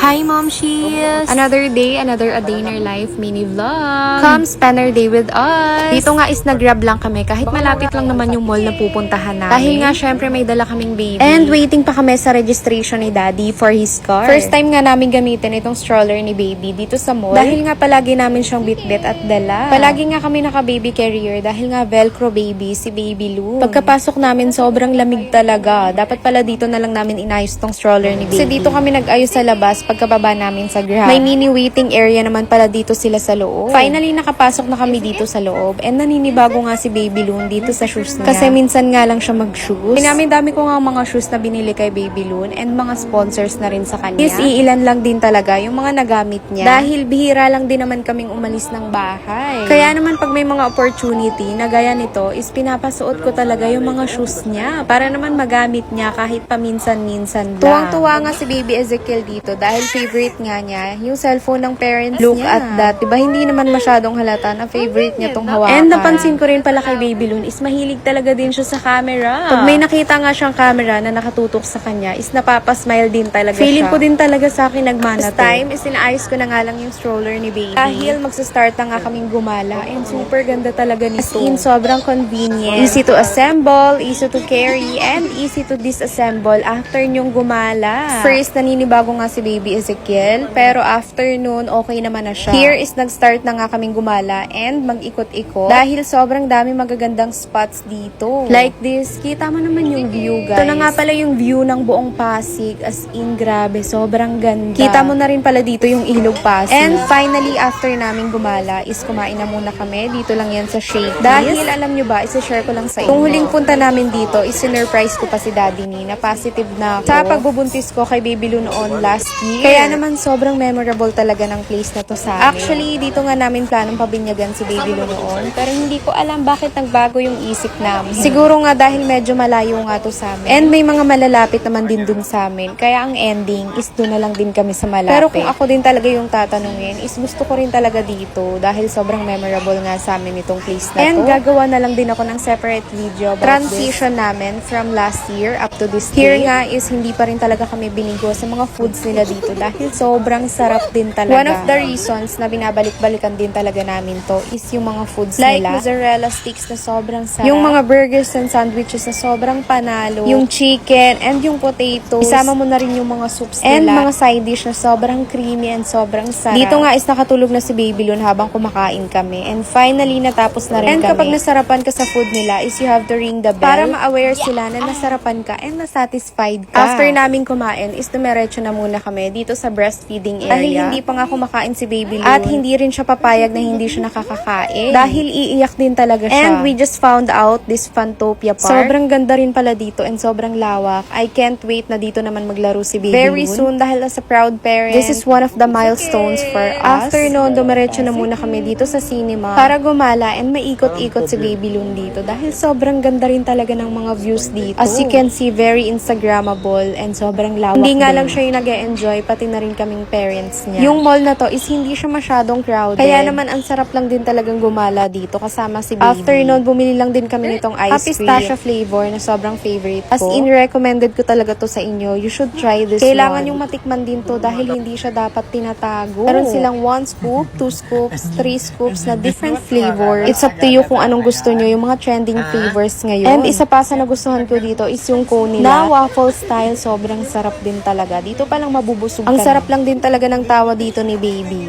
Hi, Momshies! Another day, another a day in our life mini vlog. Come spend our day with us. Dito nga is nag-grab lang kami kahit malapit lang naman yung mall na pupuntahan namin. Dahil nga syempre may dala kaming baby. And waiting pa kami sa registration ni Daddy for his car. First time nga namin gamitin itong stroller ni baby dito sa mall. Dahil nga palagi namin siyang bitbit at dala. Palagi nga kami naka-baby carrier dahil nga velcro baby si Baby Lou. Pagkapasok namin sobrang lamig talaga. Dapat pala dito na lang namin inayos tong stroller ni baby. Kasi dito kami nag-ayos sa labas pagkababa namin sa Grab. May mini waiting area naman pala dito sila sa loob. Finally, nakapasok na kami dito sa loob. And naninibago nga si Baby Loon dito sa shoes niya. Kasi minsan nga lang siya mag-shoes. Dami ko nga mga shoes na binili kay Baby Loon and mga sponsors na rin sa kanya. Is iilan lang din talaga yung mga nagamit niya. Dahil bihira lang din naman kaming umalis ng bahay. Kaya naman pag may mga opportunity na gaya nito, is pinapasuot ko talaga yung mga shoes niya para naman magamit niya kahit paminsan-minsan lang. Tuwang-tuwa nga si Baby Ezekiel dito dahil favorite nga niya yung cellphone ng parents niya. Look at that. Diba hindi naman masyadong halata na favorite niya tong hawakan. And napansin ko rin pala kay Baby Loon is mahilig talaga din siya sa camera. Pag may nakita nga siyang camera na nakatutok sa kanya is napapasmile din talaga siya. Feeling ko din talaga sa akin nagmana to. This time is inaayos ko na nga lang yung stroller ni Baby. Dahil magsa-start na nga kaming gumala and super ganda talaga nito. As in, sobrang convenient. Easy to assemble, easy to carry, and easy to disassemble after nyong gumala. First, naninibago nga si Baby Ezekiel, pero after noon, okay naman na siya. Here is nag-start na nga kaming gumala and mag-ikot-ikot dahil sobrang dami magagandang spots dito. Like this, kita mo naman yung view, guys. Ito na nga pala yung view ng buong Pasig. As in, grabe, sobrang ganda. Kita mo na rin pala dito yung Ilog Pasig. And finally, after namin gumala, is kumain na muna kami. Dito lang yan sa Shake. Dahil alam nyo ba, isa-share ko lang sa inyo. Kung huling punta namin dito, is sinurprise ko pa si Daddy ni na positive na ako sa pagbubuntis ko kay Baby Lou noon last year. Kaya naman sobrang memorable talaga ng place na to sa amin. Actually, dito nga namin planong pabinyagan si Baby Lou noon. Pero hindi ko alam bakit nagbago yung isip namin. Siguro nga dahil medyo malayo nga to sa amin. And may mga malalapit naman din dun sa amin. Kaya ang ending is dun na lang din kami sa malapit. Pero kung ako din talaga yung tatanungin, is gusto ko rin talaga dito. Dahil sobrang memorable nga sa amin itong place na to. And gagawa na lang din ako ng separate video about transition namin from last year up to this day. Here nga is hindi pa rin talaga kami binigo sa mga foods nila dito dahil sobrang sarap din talaga. One of the reasons na binabalik-balikan din talaga namin to is yung mga foods like nila. Like mozzarella sticks na sobrang sarap. Yung mga burgers and sandwiches na sobrang panalo. Yung chicken and yung potatoes. Isama mo na rin yung mga soups nila. And mga side dish na sobrang creamy and sobrang sarap. Dito nga is nakatulog na si Baby Loon habang kumakain kami. And finally, natapos na rin kami. And kapag nasarapan ka sa food nila is you have to ring the bell para ma-aware sila na nasarapan ka and na-satisfied ka. After namin kumain is dumiretso na muna kami dito sa breastfeeding area. Dahil hindi pa nga kumakain si Baby Loon. At hindi rin siya papayag na hindi siya nakakakain. Dahil iiyak din talaga siya. And we just found out this Fantopia Park. Sobrang ganda rin pala dito and sobrang lawak. I can't wait na dito naman maglaro si Baby Loon. Very soon dahil as a proud parent, this is one of the milestones for us. After noon, dumiretso na muna kami dito sa cinema para gumala and maikot-ikot si Baby Loon dito. Dahil sobrang ganda rin talaga ng mga views dito. As you can see, very Instagrammable and sobrang lawak. Hindi nga lang siya yung nag-e-enjoy, pati na rin kaming parents niya. Yung mall na to is hindi siya masyadong crowded. Kaya naman ang sarap lang din talagang gumala dito kasama si Baby. After noon, bumili lang din kami nitong ice cream. Pistachio flavor na sobrang favorite ko. As in, recommended ko talaga to sa inyo. You should try this Kailangan yung matikman din to dahil hindi siya dapat tinatago. Meron silang 1 scoop, 2 scoops, 3 scoops na different flavors. It's up to you kung anong gusto nyo, yung mga trending flavors ngayon. And isa pa sa nagustuhan ko dito is yung cone nila na waffle style. Sobrang sarap din talaga. Dito pa lang mabubusog ka. Ang sarap lang din talaga ng tawa dito ni Baby.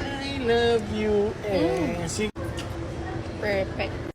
I love you. Perfect.